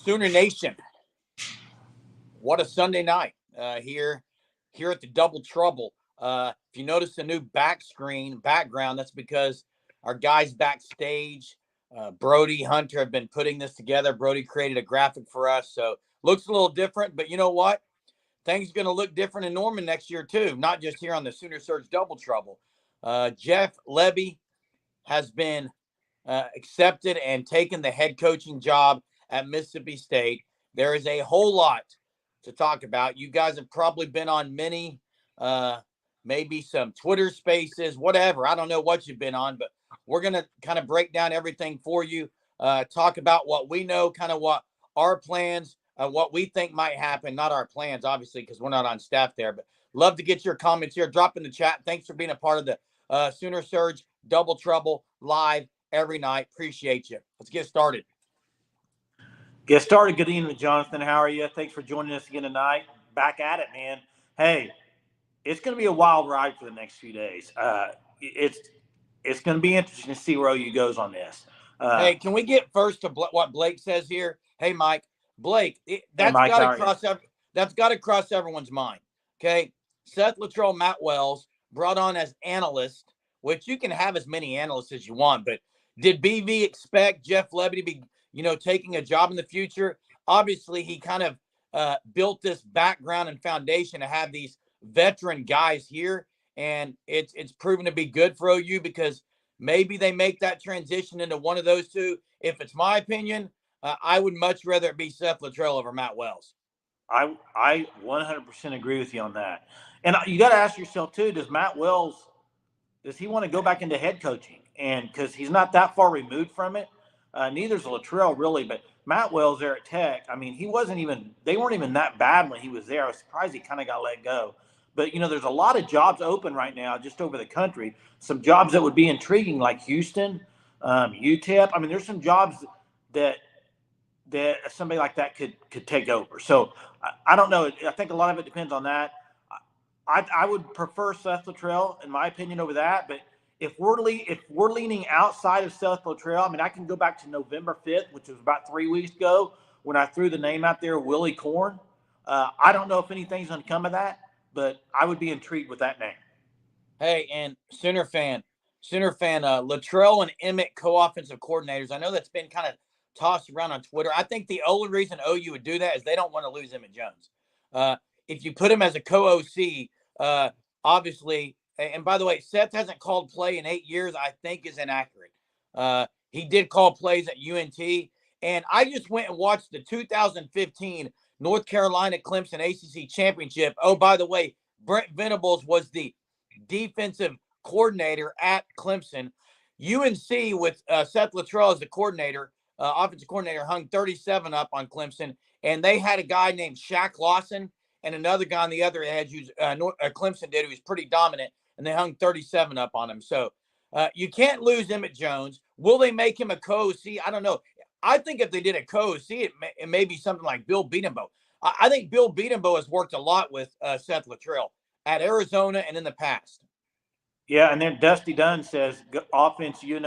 Sooner Nation, what a Sunday night here at the Double Trouble. If you notice the new background, that's because our guys backstage, Brody Hunter, have been putting this together. Brody created a graphic for us, so looks a little different. But you know what? Things are going to look different in Norman next year too, not just here on the Sooner Surge Double Trouble. Jeff Lebby has been accepted and taken the head coaching job at Mississippi State. There is a whole lot to talk about. You guys have probably been on many, maybe some Twitter spaces, whatever. I don't know what you've been on, but we're going to kind of break down everything for you, talk about what we know, kind of what our plans, what we think might happen. Not our plans, obviously, because we're not on staff there, but love to get your comments here. Drop in the chat. Thanks for being a part of the Sooner Surge Double Trouble live every night. Appreciate you. Let's get started. Get started. Good evening, Jonathan. How are you? Thanks for joining us again tonight. Back at it, man. Hey, it's going to be a wild ride for the next few days. It's going to be interesting to see where OU goes on this. Hey, can we get first to what Blake says here? Hey, Mike. Blake, that's got to cross everyone's mind. Okay, Seth Luttrell, Matt Wells brought on as analyst, which you can have as many analysts as you want, but did BV expect Jeff Lebby to be, taking a job in the future? Obviously, he kind of built this background and foundation to have these veteran guys here, and it's proven to be good for OU because maybe they make that transition into one of those two. If it's my opinion, I would much rather it be Seth Luttrell over Matt Wells. I 100% agree with you on that. And you got to ask yourself, too, does he want to go back into head coaching? And because he's not that far removed from it. Neither's Luttrell, really. But Matt Wells there at Tech, I mean, they weren't even that bad when he was there. I was surprised he kind of got let go. But, there's a lot of jobs open right now just over the country. Some jobs that would be intriguing, like Houston, UTEP. I mean, there's some jobs that somebody like that could take over. So I don't know. I think a lot of it depends on that. I would prefer Seth Luttrell, in my opinion, over that. But if we're leaning outside of Seth Luttrell, I mean, I can go back to November 5th, which was about 3 weeks ago, when I threw the name out there, Willie Korn. I don't know if anything's going to come of that, but I would be intrigued with that name. Hey, and Sooner fan, Luttrell and Emmett co-offensive coordinators. I know that's been kind of tossed around on Twitter. I think the only reason OU would do that is they don't want to lose Emmett Jones. If you put him as a co-OC, obviously, and by the way, Seth hasn't called play in 8 years, I think is inaccurate. He did call plays at UNT, and I just went and watched the 2015 North Carolina Clemson ACC Championship. Oh, by the way, Brent Venables was the defensive coordinator at Clemson. UNC with Seth Luttrell as the coordinator, offensive coordinator, hung 37 up on Clemson, and they had a guy named Shaq Lawson and another guy on the other edge who's Clemson did, who was pretty dominant, and they hung 37 up on him. So you can't lose Emmett Jones. Will they make him a co-OC? I don't know. I think if they did a co-OC, it may be something like Bill Beatenbow. I think Bill Beatenbow has worked a lot with Seth Luttrell at Arizona and in the past. Yeah, and then Dusty Dunn says offense, is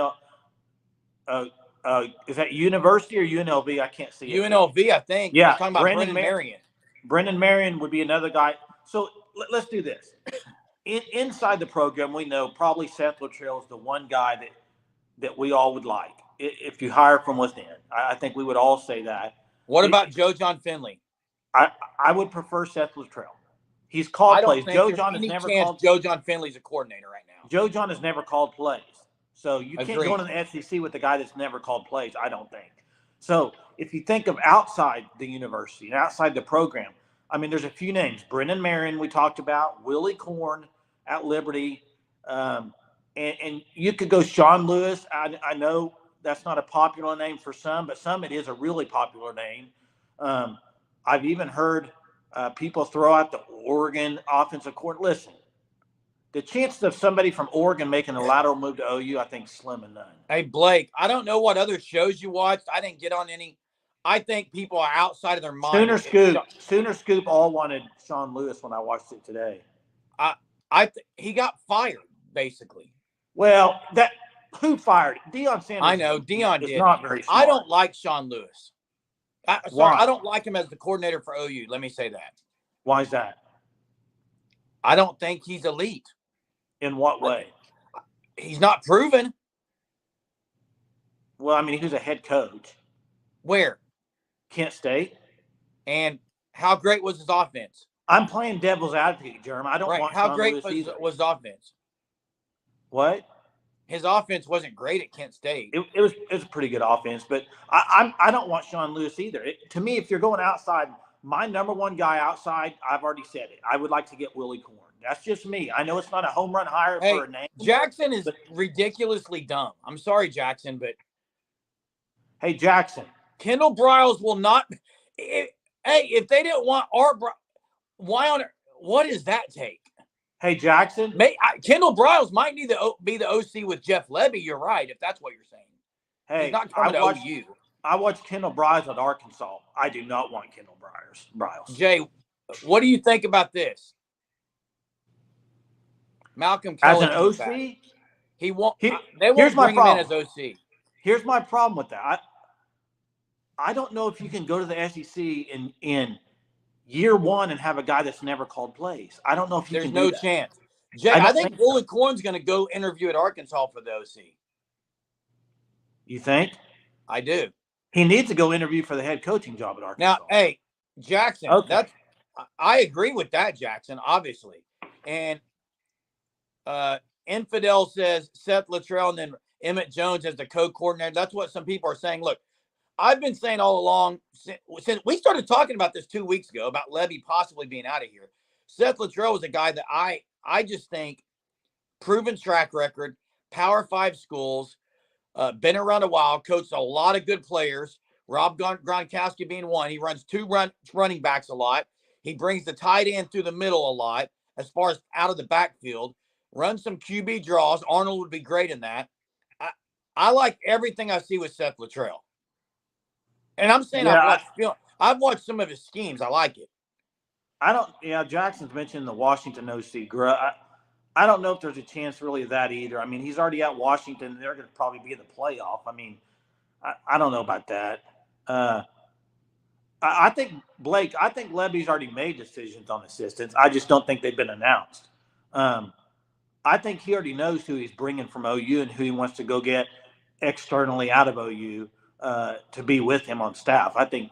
that University or UNLV? I can't see it. UNLV, I think. Yeah, talking about Brendan Marion. Brendan Marion would be another guy. So let's do this. Inside the program, we know probably Seth Luttrell is the one guy that we all would like if you hire from within. I think we would all say that. What about Joe John Finley? I would prefer Seth Luttrell. He's called plays. Joe John has never called. Joe John Finley's a coordinator right now. Joe John has never called plays. So you can't go into the SEC with the guy that's never called plays, I don't think. So if you think of outside the university and outside the program, I mean, there's a few names. Brendan Marion we talked about, Willie Korn at Liberty, and you could go Sean Lewis. I know that's not a popular name for some, but some it is a really popular name. I've even heard people throw out the Oregon offensive coordinator. Listen, the chances of somebody from Oregon making a lateral move to OU, I think, slim and none. Hey, Blake, I don't know what other shows you watched. I didn't get on any. I think people are outside of their mind. Sooner Scoop all wanted Sean Lewis when I watched it today. He got fired, basically. Well, who fired Deion Sanders? I know Deion did. Not very smart. I don't like Sean Lewis. Sorry, Why? I don't like him as the coordinator for OU. Let me say that. Why is that? I don't think he's elite. In what way? He's not proven. Well, I mean, he was a head coach. Where? Kent State. And how great was his offense? I'm playing devil's advocate, Jeremy. I don't want How Sean great Lewis either. was his offense? What? His offense wasn't great at Kent State. It was a pretty good offense, but I don't want Sean Lewis either. To me, if you're going outside, my number one guy outside, I've already said it. I would like to get Willie Corn. That's just me. I know it's not a home run hire for a name. Jackson is ridiculously dumb. I'm sorry, Jackson, but hey, Jackson. Kendall Briles will not. If they didn't want Art, why on earth? What does that take? Hey, Jackson. Kendall Briles might need to be the OC with Jeff Lebby. You're right, if that's what you're saying. Hey, he's not coming to OU. I watched Kendall Briles at Arkansas. I do not want Kendall Briles. Jay, what do you think about this? Malcolm Kelly as an OC, back. He won't. They won't bring him in as OC. Here's my problem with that. I don't know if you can go to the SEC in year one and have a guy that's never called plays. I don't know if you can. There's no chance. Jay, I think Willie Corn's going to go interview at Arkansas for the OC. You think? I do. He needs to go interview for the head coaching job at Arkansas. Now, hey, Jackson, I agree with that, Jackson, obviously. And Infidel says Seth Littrell and then Emmett Jones as the co-coordinator. That's what some people are saying. Look, I've been saying all along, since we started talking about this 2 weeks ago, about Lebby possibly being out of here. Seth Littrell was a guy that I just think proven track record, Power 5 schools, been around a while, coached a lot of good players. Rob Gronkowski being one. He runs two running backs a lot. He brings the tight end through the middle a lot as far as out of the backfield. Runs some QB draws. Arnold would be great in that. I like everything I see with Seth Littrell. And I'm saying I've watched some of his schemes. I like it. Jackson's mentioned the Washington OC. I don't know if there's a chance really of that either. I mean, he's already at Washington. They're going to probably be in the playoff. I mean, I don't know about that. I think Lebby's already made decisions on assistants. I just don't think they've been announced. I think he already knows who he's bringing from OU and who he wants to go get externally out of OU to be with him on staff. I think,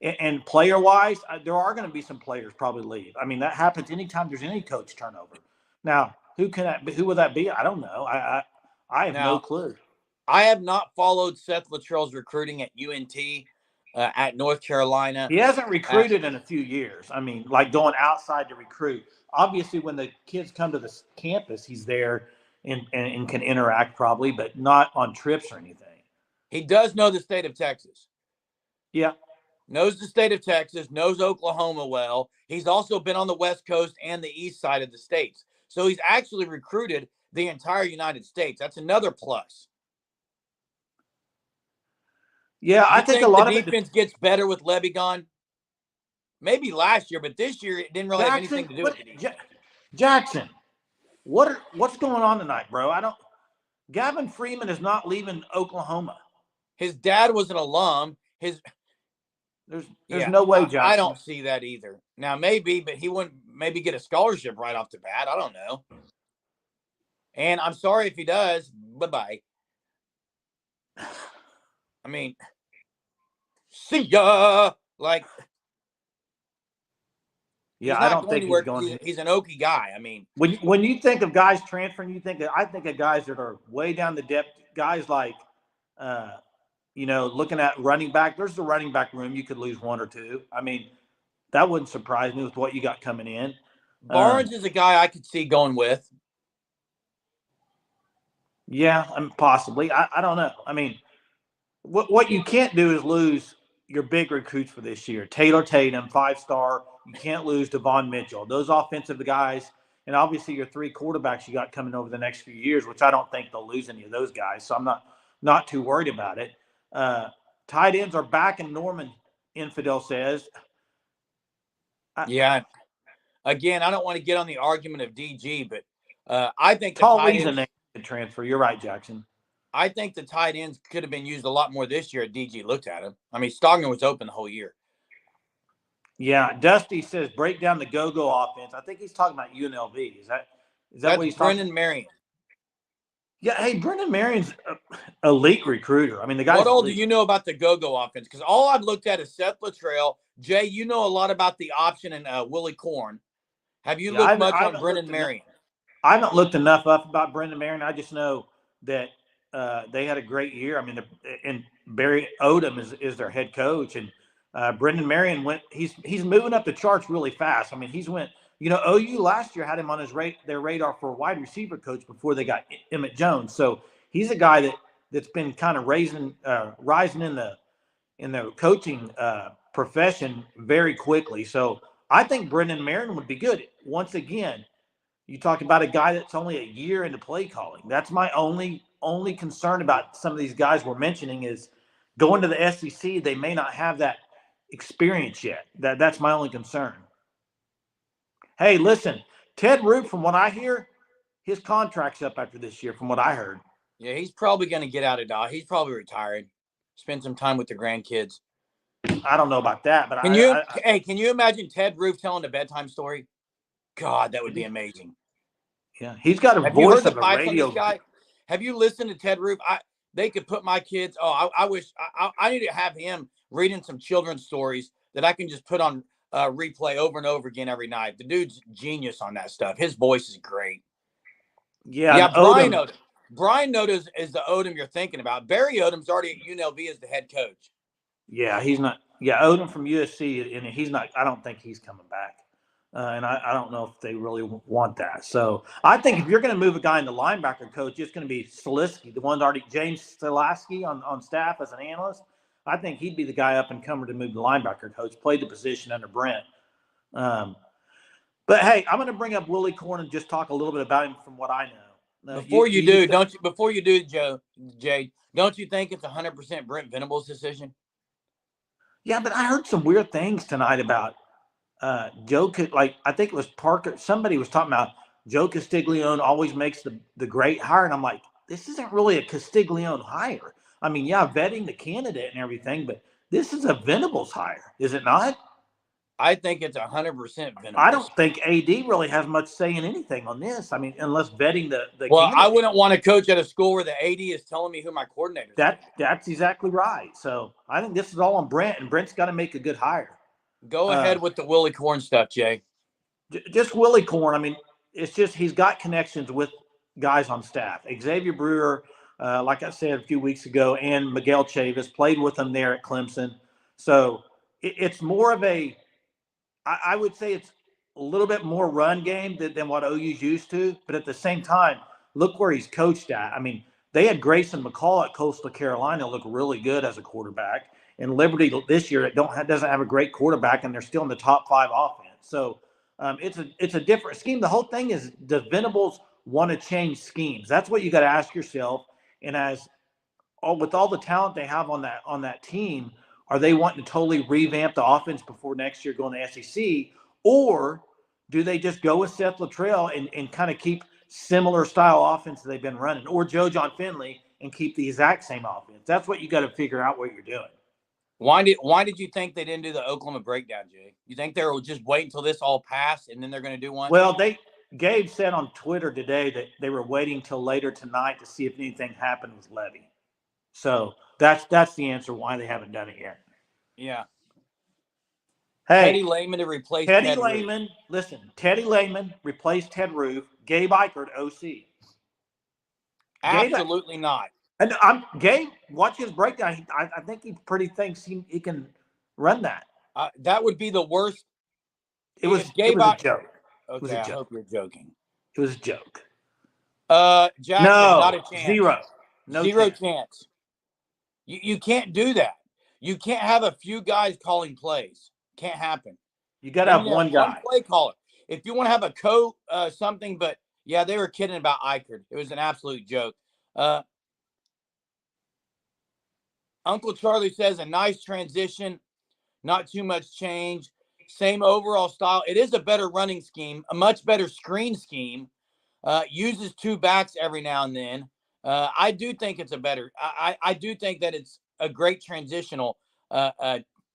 and player-wise, there are going to be some players probably leave. I mean, that happens anytime there's any coach turnover. Now, who would that be? I don't know. I have no clue. I have not followed Seth Littrell's recruiting at UNT, at North Carolina. He hasn't recruited in a few years. I mean, like going outside to recruit. Obviously, when the kids come to the campus, he's there and can interact probably, but not on trips or anything. He does know the state of Texas. Yeah. Knows the state of Texas, knows Oklahoma well. He's also been on the West Coast and the east side of the states. So he's actually recruited the entire United States. That's another plus. Yeah, I think a lot of the defense gets better with Lebby gone. Maybe last year, but this year it didn't really have anything to do with it. Jackson, what's going on tonight, bro? Gavin Freeman is not leaving Oklahoma. His dad was an alum. There's no way, Jackson. I don't see that either. Now maybe, but he wouldn't maybe get a scholarship right off the bat. I don't know. And I'm sorry if he does. Bye-bye. I mean, see ya. Like, yeah, I don't think he's going. He's an Okie guy. I mean, when you think of guys transferring, I think of guys that are way down the depth. Guys like, looking at running back. There's the running back room. You could lose one or two. I mean, that wouldn't surprise me with what you got coming in. Barnes is a guy I could see going with. Yeah, possibly. I don't know. I mean, what you can't do is lose your big recruits for this year. Taylor Tatum, 5-star. You can't lose Devon Mitchell. Those offensive guys, and obviously your 3 quarterbacks you got coming over the next few years, which I don't think they'll lose any of those guys. So I'm not too worried about it. Tight ends are back in Norman, Infidel says. Yeah. Again, I don't want to get on the argument of DG, but I think Paul Lee's a name to transfer. You're right, Jackson. I think the tight ends could have been used a lot more this year. DG looked at him. I mean, Stogner was open the whole year. Yeah, Dusty says break down the go-go offense. I think he's talking about UNLV. Is that That's what he's Brendan talking? Marion. Yeah, hey, Brendan Marion's a elite recruiter. I mean, the guy's What all elite. do you know about the go-go offense? Because all I've looked at is Seth Luttrell. Jay, you know a lot about the option and Willie Corn. Have you looked much on Brendan Marion? I haven't looked enough up about Brendan Marion. I just know that they had a great year. I mean, and Barry Odom is their head coach, and Brendan Marion he's moving up the charts really fast. I mean, he's went. You know, OU last year had him on their radar for a wide receiver coach before they got Emmett Jones. So he's a guy that's been kind of rising in the coaching profession very quickly. So I think Brendan Marion would be good. Once again, you talk about a guy that's only a year into play calling. That's my only concern about some of these guys we're mentioning is going to the SEC. They may not have that experience yet. That's my only concern. Hey, listen, Ted Roop, from what I hear, his contract's up after this year, from what I heard. Yeah, he's probably going to get out of Dodge. He's probably retired. Spend some time with the grandkids. I don't know about that, but can you imagine Ted Roop telling a bedtime story? God, that would be amazing. Yeah, he's got a voice of a radio guy. Have you listened to Ted Roop? They could put my kids. Oh, I wish I need to have him reading some children's stories that I can just put on replay over and over again every night. The dude's genius on that stuff. His voice is great. Yeah. Brian Odom. Brian Odom is the Odom you're thinking about. Barry Odom's already at UNLV as the head coach. Yeah, he's not. Yeah, Odom from USC, and he's not. I don't think he's coming back. And I don't know if they really want that. So I think if you're going to move a guy into linebacker coach, it's going to be Stilasky, the one already James Stilasky on staff as an analyst. I think he'd be the guy up and comer to move the linebacker coach. Played the position under Brent. But hey, I'm going to bring up Willie Corn and just talk a little bit about him from what I know. Before you do, Jay, don't you think it's 100% Brent Venables' decision? Yeah, but I heard some weird things tonight about Joe. I think it was Parker. Somebody was talking about Joe Castiglione always makes the great hire, and I'm like, this isn't really a Castiglione hire. I mean, yeah, vetting the candidate and everything, but this is a Venables hire, is it not? I think it's 100% Venables. I don't think AD really has much say in anything on this. I mean, unless vetting the well, candidate. I wouldn't want to coach at a school where the AD is telling me who my coordinator is. That's exactly right. So I think this is all on Brent, and Brent's got to make a good hire. Go ahead with the Willie Corn stuff, Jay. Just Willie Corn. I mean, it's just he's got connections with guys on staff. Xavier Brewer, like I said a few weeks ago, and Miguel Chavis played with him there at Clemson. So it's more of I would say it's a little bit more run game than what OU's used to. But at the same time, look where he's coached at. I mean, they had Grayson McCall at Coastal Carolina look really good as a quarterback. And Liberty this year doesn't have a great quarterback, and they're still in the top 5 offense. So it's a different scheme. The whole thing is, does Venables want to change schemes? That's what you got to ask yourself. And with all the talent they have on that team, are they wanting to totally revamp the offense before next year going to SEC, or do they just go with Seth Luttrell and kind of keep similar style offense they've been running, or Joe John Finley and keep the exact same offense? That's what you got to figure out what you're doing. Why did you think they didn't do the Oklahoma breakdown, Jay? You think they will just wait until this all passed and then they're going to do one? Well, Gabe said on Twitter today that they were waiting till later tonight to see if anything happened with Levy. So that's the answer why they haven't done it yet. Yeah. Hey, Teddy Lehman to replace Teddy Lehman. Listen, Teddy Lehman replaced Ted Roof. Gabe Ikard, OC. Absolutely not. And Gabe, watch his breakdown. I think he pretty thinks he can run that. That would be the worst. It was a joke. Okay, I hope you're joking. It was a joke. Jackson, not a chance. Zero. Zero chance. You can't do that. You can't have a few guys calling plays. Can't happen. You got to have one guy. One play caller. If you want to have a something, but yeah, they were kidding about Ikard. It was an absolute joke. Uncle Charlie says a nice transition, not too much change, same overall style. It is a better running scheme, a much better screen scheme. Uses 2 backs every now and then. I do think it's a better. I do think that it's a great transitional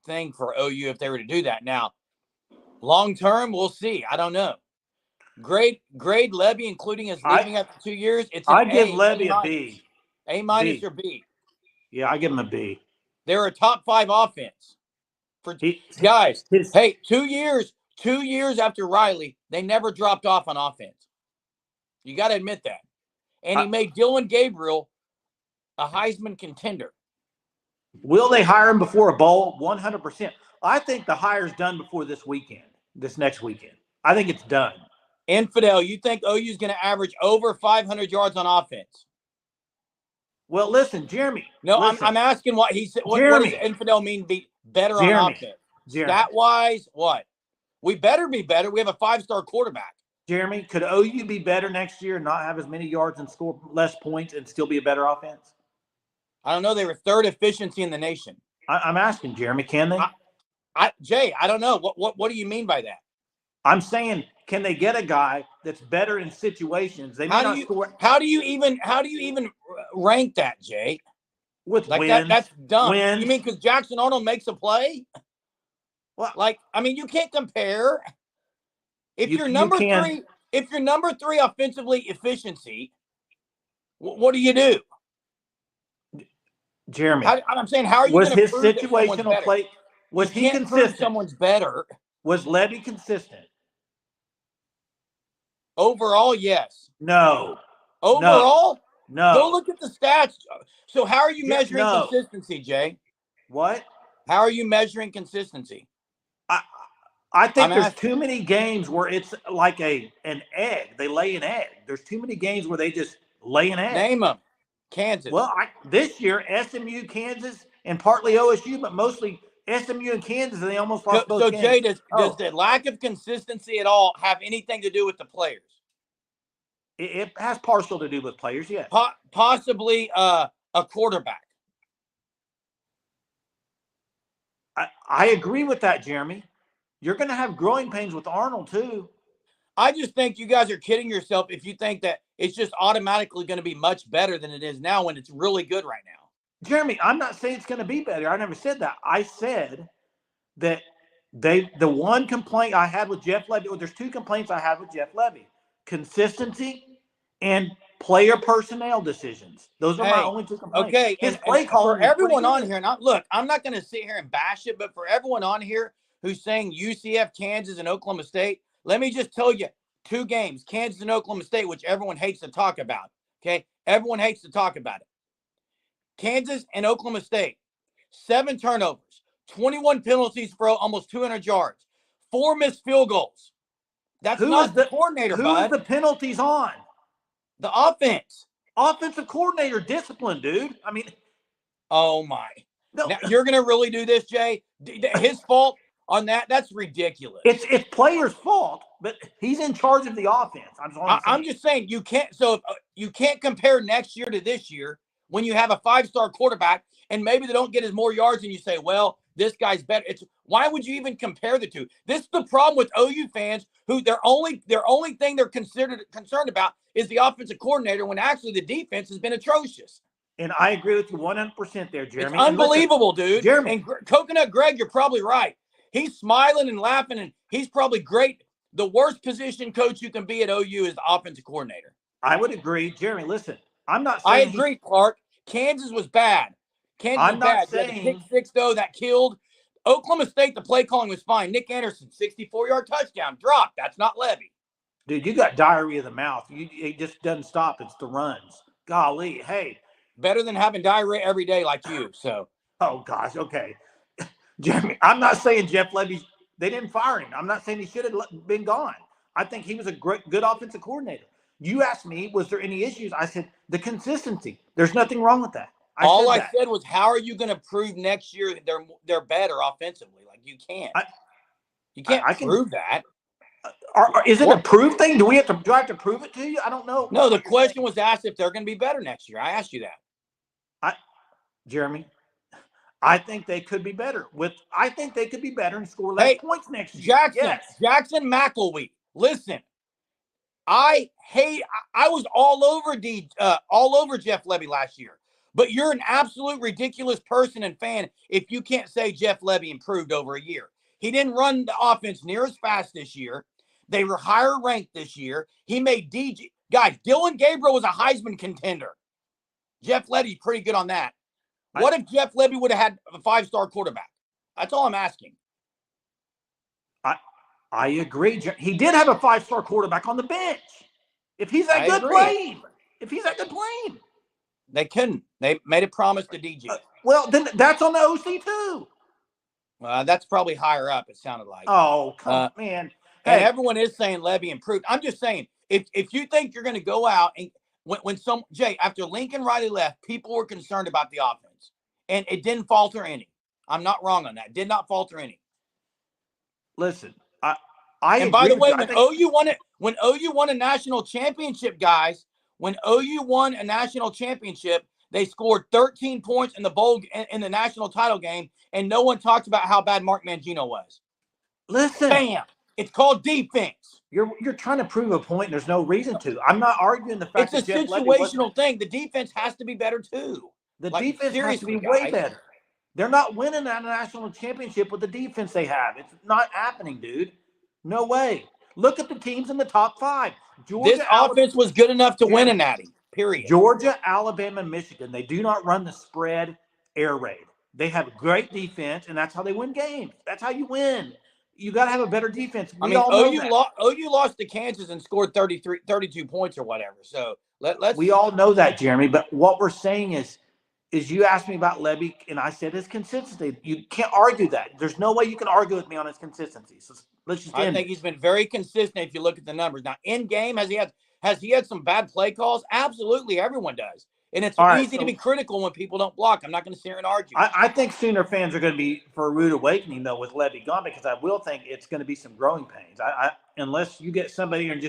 thing for OU if they were to do that. Now, long term, we'll see. I don't know. Grade Levy, including his leaving after 2 years. It's an I give A, Levy A a minus, B. A minus B. or B. Yeah, I give him a B. They're a top 5 offense for He, guys. his, Hey, 2 years after Riley, they never dropped off on offense. You got to admit that. And he made Dylan Gabriel a Heisman contender. Will they hire him before a bowl? 100%. I think the hire's done before this next weekend. I think it's done. Infidel, you think OU's going to average over 500 yards on offense? Well, listen, Jeremy. No, listen. I'm asking what he said. What does Infidel mean be better on offense? Stat-wise, what? We better be better. We have a 5-star quarterback. Jeremy, could OU be better next year and not have as many yards and score less points and still be a better offense? I don't know. They were 3rd efficiency in the nation. I'm asking, Jeremy, can they? Jay, I don't know. What do you mean by that? I'm saying, can they get a guy that's better in situations? They may not score. How do you even rank that, Jay? With like wins, that's dumb. Wins. You mean because Jackson Arnold makes a play? Well, you can't compare. If you're number 3 offensively efficiency, what do you do? Jeremy, I'm saying, how are you was going to his prove situational play? Was he consistent? Someone's better. Was Levy consistent? Overall, yes. No. Overall, no. Go look at the stats. So how are you measuring consistency, Jay? What? How are you measuring consistency? I think there's too many games where it's like an egg. They lay an egg. There's too many games where they just lay an egg. Name them. Kansas. Well, this year, SMU, Kansas, and partly OSU, but mostly SMU and Kansas, and they almost lost both games. So, Jay, does the lack of consistency at all have anything to do with the players? It has partial to do with players, yes. Possibly a quarterback. I agree with that, Jeremy. You're going to have growing pains with Arnold, too. I just think you guys are kidding yourself if you think that it's just automatically going to be much better than it is now when it's really good right now. Jeremy, I'm not saying it's going to be better. I never said that. I said that the one complaint I had with Jeff Levy, there's 2 complaints I had with Jeff Levy: consistency and player personnel decisions. Those are my only 2 complaints. Okay, his play calling for everyone on here, look, I'm not going to sit here and bash it, but for everyone on here who's saying UCF, Kansas, and Oklahoma State, let me just tell you, 2 games, Kansas and Oklahoma State, which everyone hates to talk about. Okay, everyone hates to talk about it. Kansas and Oklahoma State, 7 turnovers, 21 penalties for almost 200 yards, 4 missed field goals. That's not the coordinator, bud. Who is the penalties on? The offense. Offensive coordinator discipline, dude. I mean. Oh, my. No. Now, you're going to really do this, Jay? His fault on that? That's ridiculous. It's players' fault, but he's in charge of the offense. I'm just saying you can't. So you can't compare next year to this year when you have a 5-star quarterback and maybe they don't get as more yards and you say, well, this guy's better. Why would you even compare the 2? This is the problem with OU fans who their only thing they're concerned about is the offensive coordinator when actually the defense has been atrocious. And I agree with you 100% there, Jeremy. It's unbelievable, dude. Jeremy. And Coconut Greg, you're probably right. He's smiling and laughing, and he's probably great. The worst position coach you can be at OU is the offensive coordinator. I would agree. Jeremy, listen, I'm not saying. I agree, Clark. Kansas was bad. I'm not saying. 6-6, though, that killed. Oklahoma State, the play calling was fine. Nick Anderson, 64-yard touchdown. Drop. That's not Levy. Dude, you got diarrhea of the mouth. It just doesn't stop. It's the runs. Golly. Hey. Better than having diarrhea every day like you. So. Oh, gosh. Okay. Jeremy, I'm not saying Jeff Levy, they didn't fire him. I'm not saying he should have been gone. I think he was a good offensive coordinator. You asked me, was there any issues? I said, the consistency. There's nothing wrong with that. All I said was, how are you going to prove next year that they're better offensively? Like, you can't. You can't prove that. Is it a proof thing? Do I have to prove it to you? I don't know. No, the question was asked if they're going to be better next year. I asked you that. Jeremy, I think they could be better. I think they could be better and score less points next year. Jackson McElwee, listen. I was all over Jeff Lebby last year. But you're an absolute ridiculous person and fan if you can't say Jeff Lebby improved over a year. He didn't run the offense near as fast this year. They were higher ranked this year. He made DJ. Guys, Dylan Gabriel was a Heisman contender. Jeff Lebby's pretty good on that. What if Jeff Lebby would have had a 5-star quarterback? That's all I'm asking. I agree. He did have a 5-star quarterback on the bench. If he's that good, play him. If he's that good, play him. They couldn't. They made a promise to DG. Well, then that's on the OC too. That's probably higher up, it sounded like. Oh, come on, man. And everyone is saying Lebby improved. I'm just saying, if you think you're going to go out and Jay, after Lincoln Riley left, people were concerned about the offense. And it didn't falter any. I'm not wrong on that. Did not falter any. Listen, and by the way, when OU won a national championship, guys, when OU won a national championship, they scored 13 points in the national title game, and no one talked about how bad Mark Mangino was. Listen, bam, it's called defense. You're trying to prove a point. And there's no reason to. I'm not arguing the fact it's that a situational thing. The defense has to be better too. The defense has to be way better. They're not winning that national championship with the defense they have. It's not happening, dude. No way. Look at the teams in the top 5. This offense was good enough to win a natty, period. Georgia, Alabama, Michigan. They do not run the spread air raid. They have great defense, and that's how they win games. That's how you win. You got to have a better defense. OU lost to Kansas and scored 32 points or whatever. So let's. We all know that, Jeremy. But what we're saying is you asked me about Lebby, and I said his consistency. You can't argue that. There's no way you can argue with me on his consistency. So let's just. I think he's been very consistent if you look at the numbers. Now, in game, has he had some bad play calls? Absolutely, everyone does. And it's easy to be critical when people don't block. I'm not going to sit here and argue. I think Sooner fans are going to be for a rude awakening, though, with Lebby gone, because I will think it's going to be some growing pains. Unless you get somebody and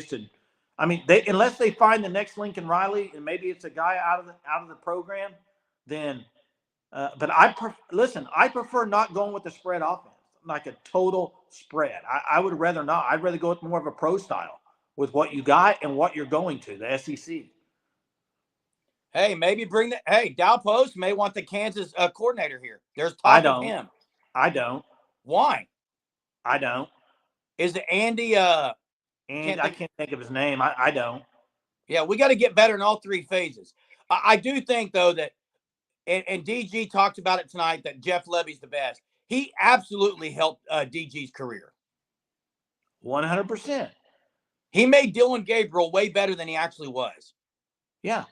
unless they find the next Lincoln Riley, and maybe it's a guy out of the program, then. But I prefer not going with the spread offense, like a total spread. I would rather not. I'd rather go with more of a pro style with what you got and what you're going to, the SEC. Hey, maybe Dow Post may want the Kansas coordinator here. There's talk of him. I don't. Why? I don't. Is it Andy? I can't think of his name. I don't. Yeah, we got to get better in all 3 phases. I do think, though, that, and DG talked about it tonight, that Jeff Lebby's the best. He absolutely helped DG's career. 100%. He made Dylan Gabriel way better than he actually was. Yeah.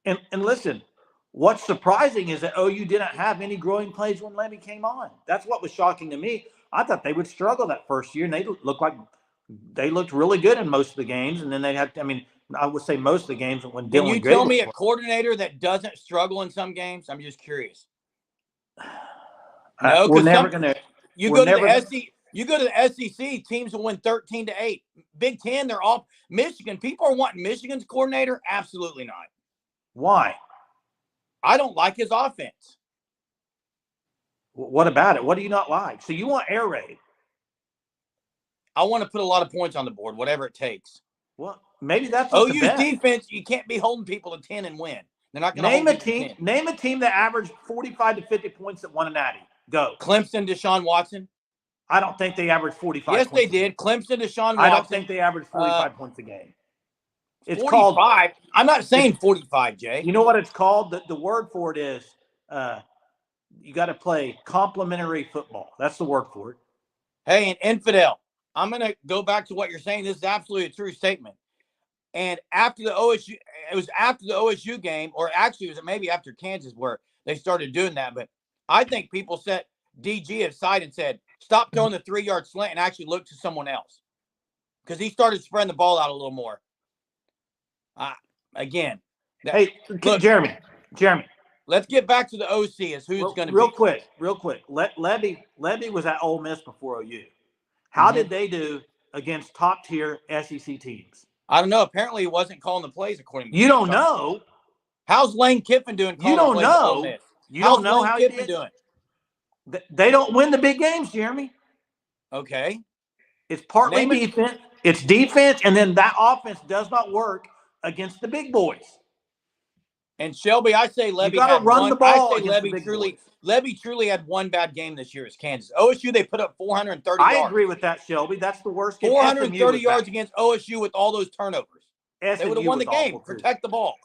And listen, what's surprising is that OU didn't have any growing plays when Lebby came on. That's what was shocking to me. I thought they would struggle that first year, and they looked really good in most of the games. And then they had, I would say most of the games when Dylan Gabriel. Can you tell me a coordinator that doesn't struggle in some games? I'm just curious. No, we're never going to. You go to the SEC, teams will win 13-8. Big Ten, they're all Michigan. People are wanting Michigan's coordinator. Absolutely not. Why? I don't like his offense. What about it? What do you not like? So you want air raid? I want to put a lot of points on the board, whatever it takes. Well, maybe that's OU's defense. You can't be holding people to 10 and win. They're not going to name a team. Name a team that averaged 45 to 50 points that won a natty. Go. Clemson, Deshaun Watson. I don't think they averaged 45. Yes, they did. Clemson, Deshaun Watson. I don't think they averaged 45 points a game. It's 45. Called. I'm not saying 45, Jay. You know what it's called? The word for it is you got to play complementary football. That's the word for it. Hey, an infidel. I'm going to go back to what you're saying. This is absolutely a true statement. And after the OSU, it was after the OSU game, or actually it was maybe after Kansas where they started doing that. But I think people set DG aside and said, stop throwing the 3-yard slant and actually look to someone else. Because he started spreading the ball out a little more. Again. Look, Jeremy. Let's get back to the OC as who's going to be. Real quick. Lebby was at Ole Miss before OU. How did they do against top-tier SEC teams? I don't know. Apparently, he wasn't calling the plays according to you. Don't know. How's Lane Kiffin doing? You don't know. You don't know how he's doing. They don't win the big games, Jeremy. Okay. It's partly defense. It's defense, and then that offense does not work against the big boys. And Shelby, I say Levy gotta had run one. the ball I say against the big Levy truly had one bad game this year as Kansas. OSU, they put up 430 I yards. agree with that, Shelby. That's the worst game. 430 yards against OSU with all those turnovers. SMU They would have won the game. Protect the ball.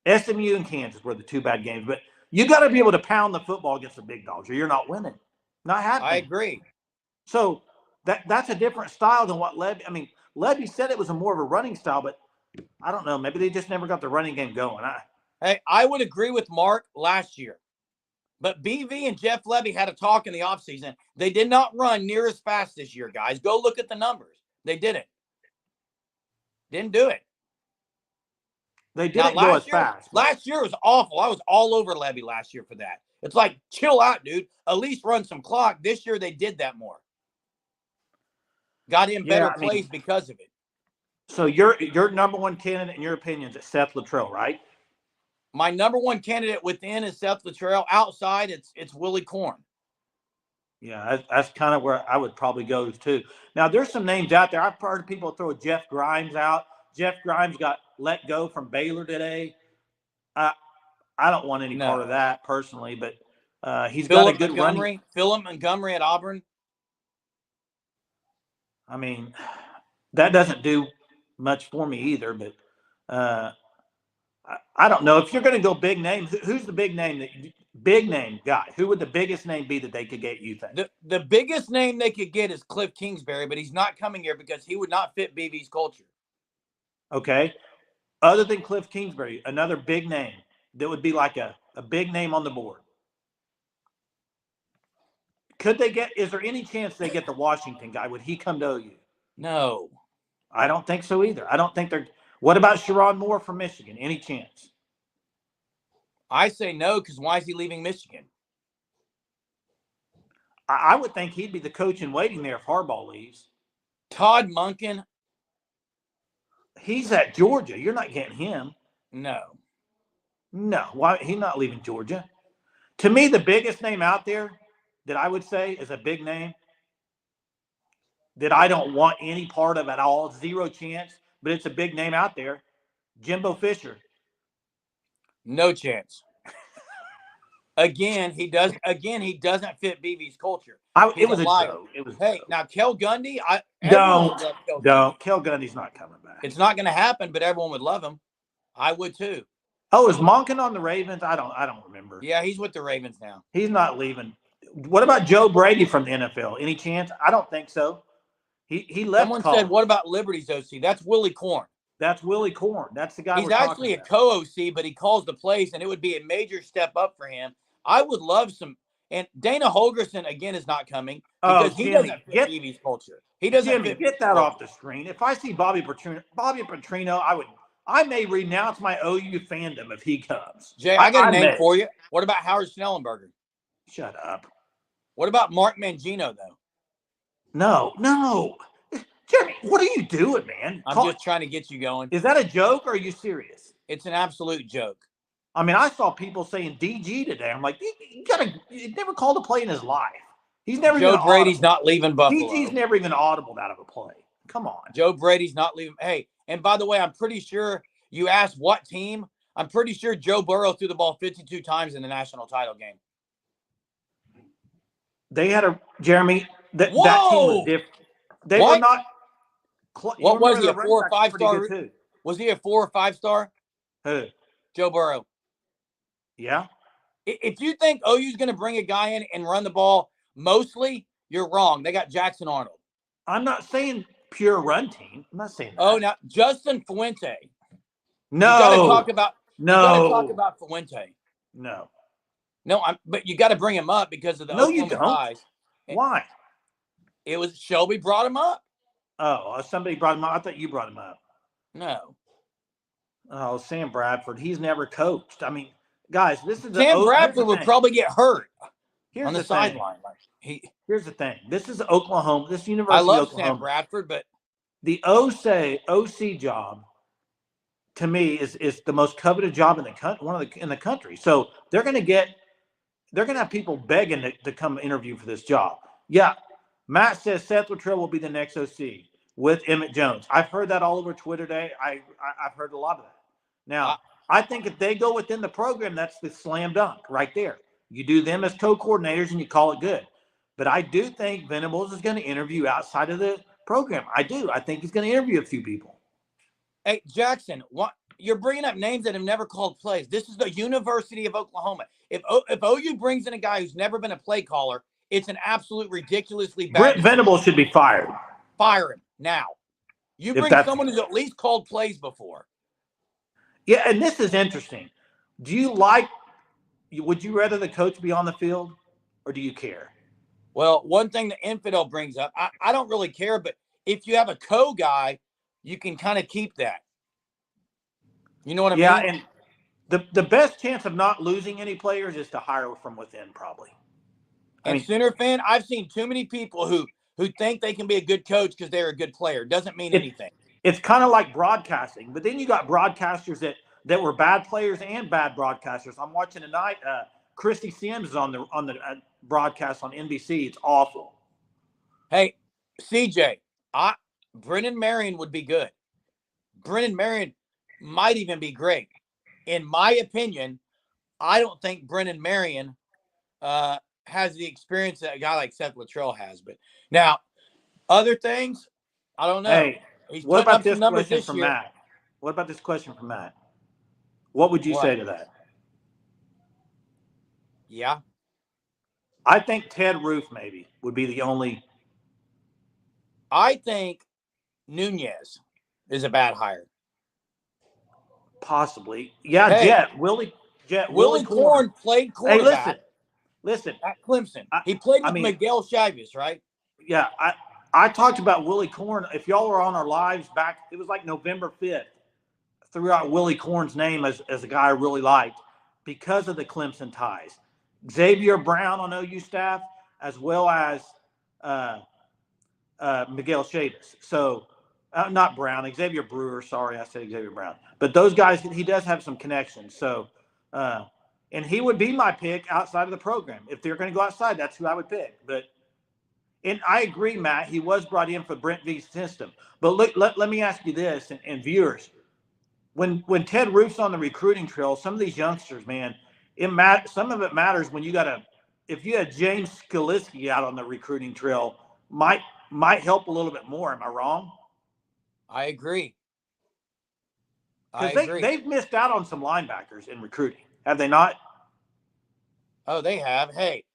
SMU and Kansas were the two bad games, but you got to be able to pound the football against the big dogs, or you're not winning. Not happening. I agree. So that's a different style than what Levy. I mean, Levy said it was a more of a running style, but I don't know. Maybe they just never got the running game going. I would agree with Mark last year, but BV and Jeff Levy had a talk in the offseason. They did not run near as fast this year, guys. Go look at the numbers. They didn't. Didn't do it. They didn't go as fast. Last year was awful. I was all over Levy last year for that. It's like, chill out, dude. At least run some clock. This year they did that more. Got in better plays because of it. So your number one candidate, in your opinion, is Seth Littrell, right? My number one candidate within is Seth Littrell. Outside, it's Willie Corn. Yeah, that's kind of where I would probably go too. Now, there's some names out there. I've heard people throw Jeff Grimes out. Jeff Grimes got let go from Baylor today. I don't want any part of that personally, but he's got a good running. Philip Montgomery at Auburn. I mean, that doesn't do much for me either, but I don't know. If you're going to go big name, who's the big name guy? Who would the biggest name be that they could get, you think? The biggest name they could get is Cliff Kingsbury, but he's not coming here because he would not fit BV's culture. Okay. Other than Cliff Kingsbury, another big name that would be like a big name on the board. Is there any chance they get the Washington guy? Would he come to OU? No. I don't think so either. I don't think what about Sherrod Moore from Michigan? Any chance? I say no, because why is he leaving Michigan? I would think he'd be the coach in waiting there if Harbaugh leaves. Todd Monken. He's at Georgia. You're not getting him. No. Why? He's not leaving Georgia. To me, the biggest name out there that I would say is a big name that I don't want any part of at all, zero chance, but it's a big name out there, Jimbo Fisher. No chance. Again, he doesn't fit BV's culture. It was a joke. Now Kel Gundy, Kel Gundy's not coming back. It's not going to happen, but everyone would love him. I would too. Oh, is Monken on the Ravens? I don't remember. Yeah, he's with the Ravens now. He's not leaving. What about Joe Brady from the NFL? Any chance? I don't think so. He left. Someone said, "What about Liberty's OC?" That's Willie Corn. That's Willie Corn. That's the guy. He's actually a co-OC, but he calls the plays, and it would be a major step up for him. I would love some. And Dana Holgerson again is not coming because he doesn't fit BV's culture. He doesn't get that off the screen. If I see Bobby Petrino, I may renounce my OU fandom if he comes. Jay, I got a name for you. What about Howard Schnellenberger? Shut up. What about Mark Mangino, though? No. Jeremy, what are you doing, man? I'm just trying to get you going. Is that a joke or are you serious? It's an absolute joke. I mean, I saw people saying DG today. I'm like, he never called a play in his life. He's never. Joe Brady's not leaving Buffalo. DG's never even audibled out of a play. Come on. Joe Brady's not leaving. Hey, and by the way, I'm pretty sure you asked what team. I'm pretty sure Joe Burrow threw the ball 52 times in the national title game. They had Jeremy. That team was different. They were not. What was he? A 4 or 5 star? Was he a 4 or 5 star? Who? Joe Burrow. Yeah. If you think OU's going to bring a guy in and run the ball mostly, you're wrong. They got Jackson Arnold. I'm not saying pure run team. I'm not saying that. Oh, now Justin Fuente. No. You got to talk about Fuente. No. But you got to bring him up because of the Oklahoma ties. Why? It was Shelby brought him up. Oh, somebody brought him up. I thought you brought him up. No. Oh, Sam Bradford. He's never coached. I mean, guys, this is Sam Bradford would probably get hurt on the sideline. Here's the thing. This is Oklahoma. This University of Oklahoma. I love Sam Bradford, but the OC job to me is the most coveted job in the country. So they're going to have people begging to come interview for this job. Yeah, Matt says Seth Littrell will be the next OC. with Emmett Jones. I've heard that all over Twitter today. I've heard a lot of that. Now, I think if they go within the program, that's the slam dunk right there. You do them as co-coordinators and you call it good. But I do think Venables is going to interview outside of the program. I do. I think he's going to interview a few people. Hey, Jackson, what you're bringing up names that have never called plays. This is the University of Oklahoma. If OU brings in a guy who's never been a play caller, it's an absolute ridiculously bad. Brent Venables should be fired. Fire him now. You bring someone who's at least called plays before. Yeah, and this is interesting. Would you rather the coach be on the field or do you care? Well, one thing the Infidel brings up, I don't really care, but if you have a co-guy, you can kind of keep that. You know what I mean? Yeah, and the best chance of not losing any players is to hire from within, probably. Sooner fan, I've seen too many people who think they can be a good coach because they're a good player. Doesn't mean anything. It's kind of like broadcasting, but then you got broadcasters that were bad players and bad broadcasters. I'm watching tonight. Christy Sims is on the broadcast on NBC. It's awful. Hey, CJ, Brennan Marion would be good. Brennan Marion might even be great. In my opinion, I don't think Brennan Marion has the experience that a guy like Seth Luttrell has. But now, other things, I don't know. Hey, what about this question from year. Matt? What about this question from Matt? What would you say to that? Yeah. I think Ted Roof maybe would be the only. I think Nunez is a bad hire. Possibly. Yeah, Willie Corn played quarterback. Hey, listen. At Clemson. He played with Miguel Chavis, right? Yeah, I talked about Willie Corn. If y'all were on our lives back, it was like November 5th. Threw out Willie Corn's name as a guy I really liked because of the Clemson ties. Xavier Brown on OU staff, as well as Miguel Chavis. So, not Brown, Xavier Brewer. Sorry, I said Xavier Brown. But those guys, he does have some connections. So, and he would be my pick outside of the program. If they're going to go outside, that's who I would pick. And I agree, Matt. He was brought in for Brent Vee's system. But look, let me ask you this, and viewers. When Ted Roof's on the recruiting trail, some of these youngsters, man, some of it matters when if you had James Skaliski out on the recruiting trail, might help a little bit more. Am I wrong? I agree. Because they've missed out on some linebackers in recruiting, have they not? Oh, they have. Hey,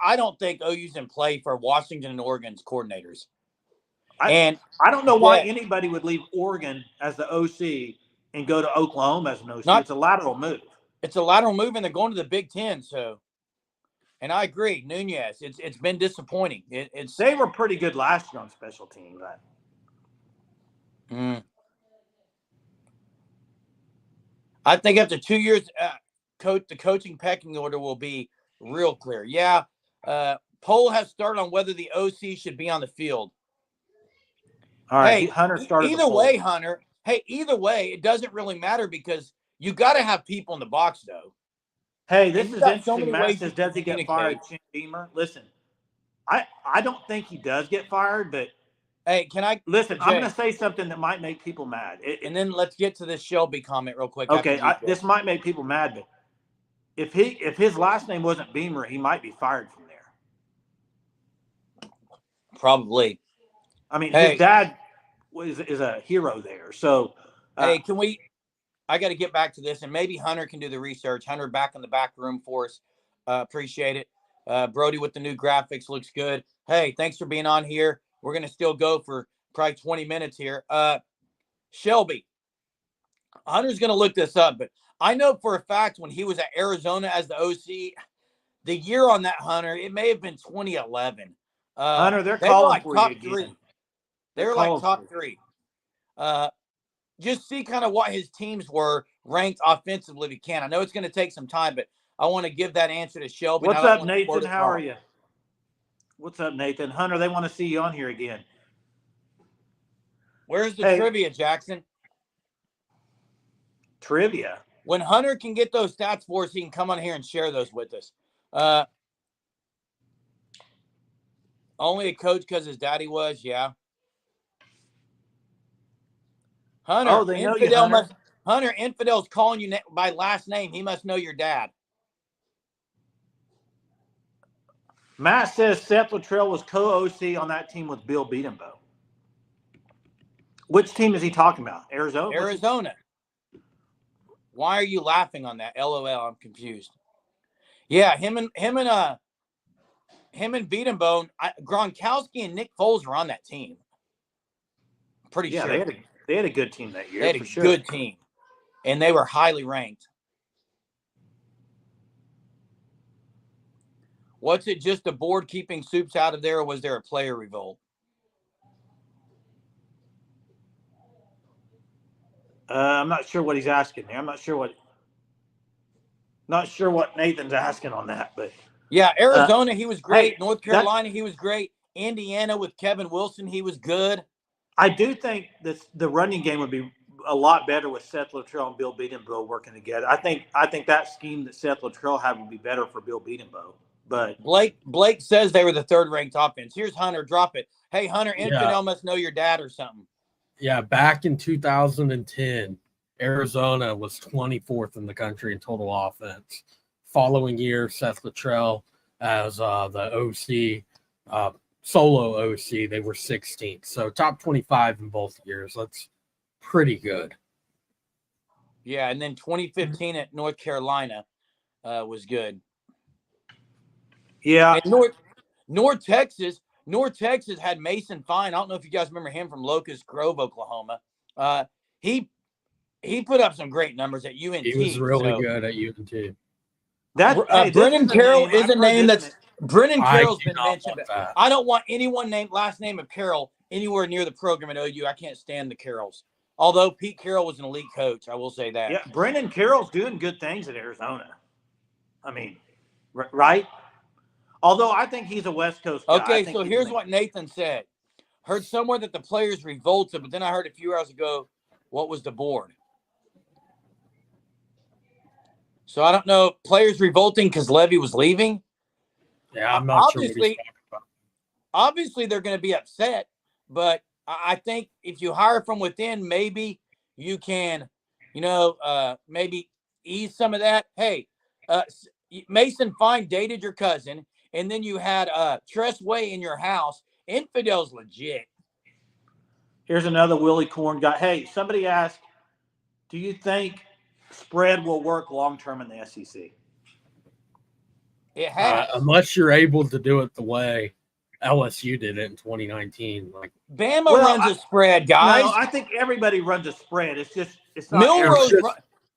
I don't think OU's in play for Washington and Oregon's coordinators. I don't know why anybody would leave Oregon as the OC and go to Oklahoma as an OC. It's a lateral move. It's a lateral move, and they're going to the Big Ten. So, and I agree, Nunez. It's been disappointing. They were pretty good last year on special teams. I think after 2 years, the coaching pecking order will be real clear. Yeah, poll has started on whether the OC should be on the field. All right, Hunter started. Either way, Hunter. Hey, either way, it doesn't really matter because you got to have people in the box, though. Hey, this is interesting. Matt says, does he get fired, Chin Beamer? Listen, I don't think he does get fired, but hey, can I listen? Jay, I'm going to say something that might make people mad, and then let's get to this Shelby comment real quick. Okay, this might make people mad, but if his last name wasn't Beamer, he might be fired from there. Probably. I mean, his dad is a hero there. So, hey, I got to get back to this, and maybe Hunter can do the research. Hunter back in the back room for us. Appreciate it. Brody with the new graphics looks good. Hey, thanks for being on here. We're going to still go for probably 20 minutes here. Shelby, Hunter's going to look this up, but I know for a fact when he was at Arizona as the OC, the year on that, Hunter, it may have been 2011. Hunter, they're calling like for top you again. Three. They're like top three. Just see kind of what his teams were ranked offensively if you can. I know it's going to take some time, but I want to give that answer to Shelby. What's up, Nathan? How are you? What's up, Nathan? Hunter, they want to see you on here again. Where's the trivia, Jackson? Trivia? When Hunter can get those stats for us, he can come on here and share those with us. Only a coach because his daddy was, yeah. Hunter, Oh, they know you, Hunter. Hunter, Infidel's calling you by last name. He must know your dad. Matt says Seth Luttrell was co-OC on that team with Bill Bedenbaugh. Which team is he talking about? Arizona? Arizona. Why are you laughing on that? LOL, I'm confused. Yeah, him and Bedenbaugh, Gronkowski and Nick Foles were on that team. Pretty sure. They had a good team that year. They had a good team, and they were highly ranked. What's it, just the board keeping Soups out of there, or was there a player revolt? I'm not sure what he's asking there. I'm not sure what Nathan's asking on that, but yeah, Arizona, he was great. Hey, North Carolina, he was great. Indiana with Kevin Wilson, he was good. I do think that the running game would be a lot better with Seth Luttrell and Bill Bedenbaugh working together. I think that scheme that Seth Luttrell had would be better for Bill Bedenbaugh. But Blake says they were the third ranked offense. Here's Hunter. Drop it. Hey, Hunter, Infidel must know your dad or something. Yeah, back in 2010, Arizona was 24th in the country in total offense. Following year, Seth Luttrell as the OC, solo OC, they were 16th. So top 25 in both years. That's pretty good. Yeah, and then 2015 at North Carolina was good. yeah, and North Texas had Mason Fine. I don't know if you guys remember him from Locust Grove, Oklahoma. He put up some great numbers at UNT. He was really good at UNT. Brennan Carroll is a name that's Brennan Carroll's been mentioned. I don't want anyone named last name of Carroll anywhere near the program at OU. I can't stand the Carrolls. Although Pete Carroll was an elite coach, I will say that. Yeah, Brennan Carroll's doing good things at Arizona. I mean, right? Although I think he's a West Coast guy. Okay, so here's what Nathan said. Heard somewhere that the players revolted, but then I heard a few hours ago, what was the board? So I don't know. Players revolting because Levy was leaving? Yeah, I'm not sure what he's talking about. Obviously, they're going to be upset, but I think if you hire from within, maybe you can, maybe ease some of that. Hey, Mason Fine dated your cousin, and then you had Tress Way in your house. Infidel's legit. Here's another Willie Corn guy. Hey, somebody asked, do you think spread will work long-term in the SEC? It has. Unless you're able to do it the way LSU did it in 2019. Like Bama runs a spread, guys. No, I think everybody runs a spread. It's not. Milrose.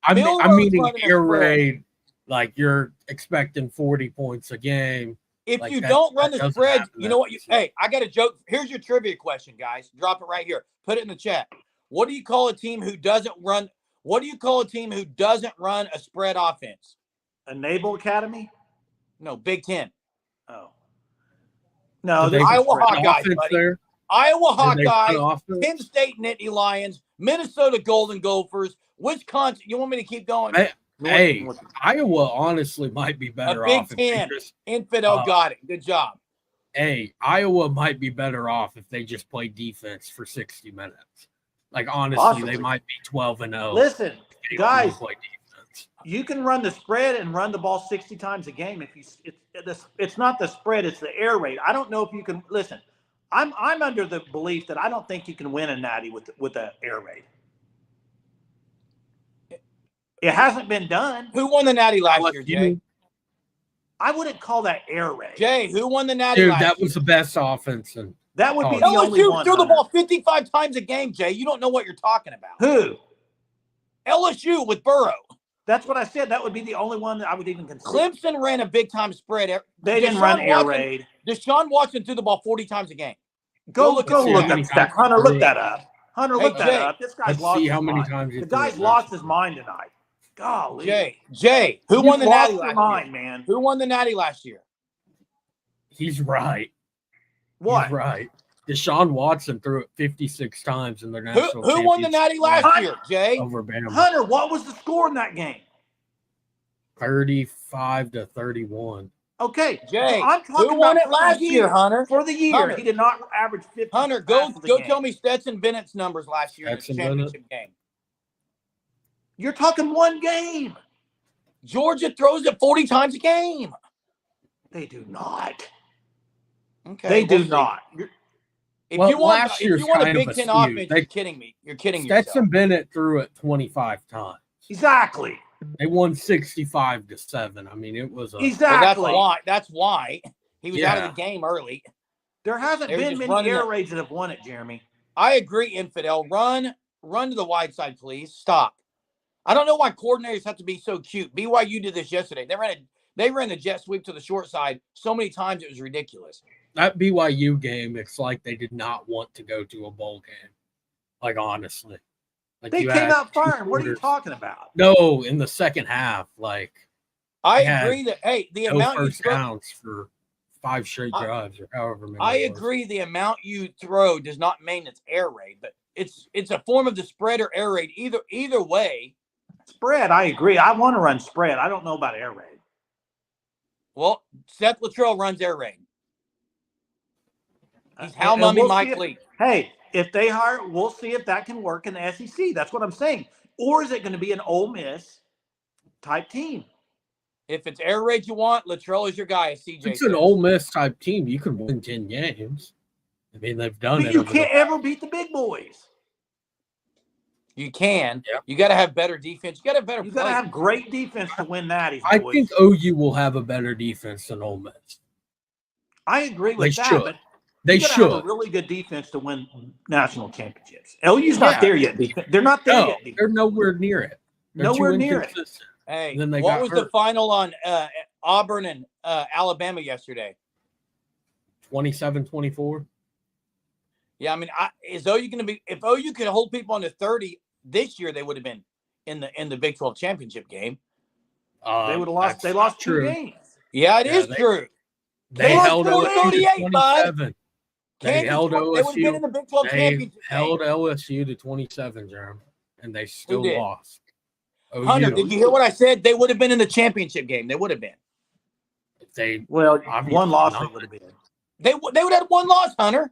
I'm meaning air raid. Like you're expecting 40 points a game. If like you don't run the spread, you know what? Hey, I got a joke. Here's your trivia question, guys. Drop it right here. Put it in the chat. What do you call a team who doesn't run? What do you call a team who doesn't run a spread offense? A Naval Academy? No, Big Ten. Oh. No, the Iowa Hawkeyes, buddy. There? Iowa Hawkeyes, Penn State Nittany Lions, Minnesota Golden Gophers, Wisconsin. You want me to keep going? Hey, Iowa honestly might be better off. Big Ten. Infidel got it. Good job. Hey, Iowa might be better off if they just play defense for 60 minutes. Like, honestly, they might be 12-0. Listen, guys, you can run the spread and run the ball 60 times a game. It's not the spread, it's the air raid. I don't know if you can – listen, I'm under the belief that I don't think you can win a natty with the air raid. It hasn't been done. Who won the natty last year, Jay? I wouldn't call that air raid. Jay, who won the natty last year? Dude, that was the best offense. And that would be the only one. LSU threw the ball 55 times a game, Jay. You don't know what you're talking about. Who? LSU with Burrow. That's what I said. That would be the only one that I would even consider. Clemson ran a big-time spread. They didn't run air raid. Deshaun Watson threw the ball 40 times a game. Go look at that. Hunter, look that up. Hunter, look that up. This guy's lost his mind. The guy's lost his mind tonight. Golly. Jay, who won the natty last year? Man. Who won the natty last year? He's right. What? He's right. Deshaun Watson threw it 56 times in their national Who won the natty last year, Jay? Over Bama. Hunter, what was the score in that game? 35-31. Okay, Jay, I'm talking who won about it last year, Hunter? For the year, Hunter. he did not average 50. Hunter, go tell me Stetson Bennett's numbers last year in the championship game. You're talking one game. Georgia throws it 40 times a game. They do not. Okay, they do not. If you want a Big Ten offense, you're kidding me. You're kidding yourself. yourself. Stetson Bennett threw it 25 times. Exactly. They won 65-7. I mean, it was exactly. That's why he was out of the game early. There hasn't been many air raids that have won it, Jeremy. I agree, Infidel. Run to the wide side, please. Stop. I don't know why coordinators have to be so cute. BYU did this yesterday. They ran the jet sweep to the short side so many times it was ridiculous. That BYU game, it's like they did not want to go to a bowl game. Like, honestly. Like, they came out firing. What are you talking about? No, in the second half, like I agree that the amount first downs for 5 straight drives or however many. I agree the amount you throw does not mean it's air raid, but it's a form of the spread or air raid. Either way. Spread, I agree. I want to run spread. I don't know about air raid. Well, Seth Luttrell runs air raid. He's Hal Mummy Mike Lee. Hey, if they hire, we'll see if that can work in the SEC. That's what I'm saying. Or is it going to be an Ole Miss type team? If it's air raid you want, Luttrell is your guy. CJ. It's an Ole Miss type team. You can win 10 games. I mean, they've done it. But you can't ever beat the big boys. You can. Yep. You got to have better defense. You got to have better. You got to have great defense to win that. I think OU will have a better defense than Ole Miss. I agree with that. Should. But they should have a really good defense to win national championships. LU's not there yet. They're not there yet. They're nowhere near it. They're nowhere near it. Hey, what was the final on Auburn and Alabama yesterday? 27-24. Yeah, I mean, is OU going to be? If OU could hold people under 30 this year, they would have been in the Big 12 championship game. They would have lost. They lost 2 games. Yeah, it is true. They held OSU 27. They held OSU. They would have been in the Big 12 championship. Held LSU to 27, Jeremy, and they still lost. Hunter, did you hear what I said? They would have been in the championship game. They would have been. One loss they would have been. They would have had one loss, Hunter.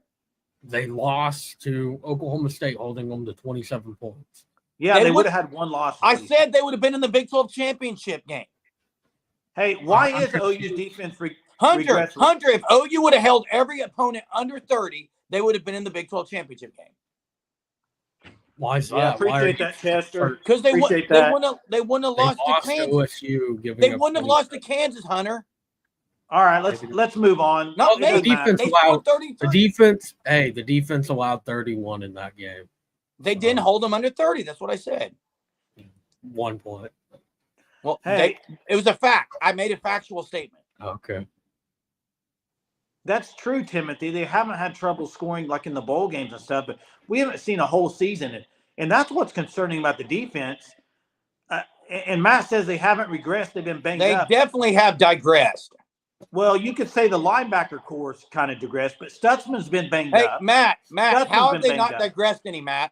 They lost to Oklahoma State, holding them to 27 points. Yeah, they would have had one loss. I said they would have been in the Big 12 championship game. Hey, why is OU's defense Hunter, if OU would have held every opponent under 30, they would have been in the Big 12 championship game. Why is that? I appreciate that, Chester. Because they wouldn't have lost to Kansas. OSU, they wouldn't have lost to Kansas, Hunter. All right, let's move on. The defense allowed 31 in that game. They didn't hold them under 30. That's what I said. 1 point. Well, it was a fact. I made a factual statement. Okay. That's true, Timothy. They haven't had trouble scoring like in the bowl games and stuff, but we haven't seen a whole season. And that's what's concerning about the defense. And Matt says they haven't regressed. They've been banged up. They definitely have digressed. Well, you could say the linebacker course kind of digressed, but Stutzman's been banged up. Hey, Matt, how have they not digressed any, Matt?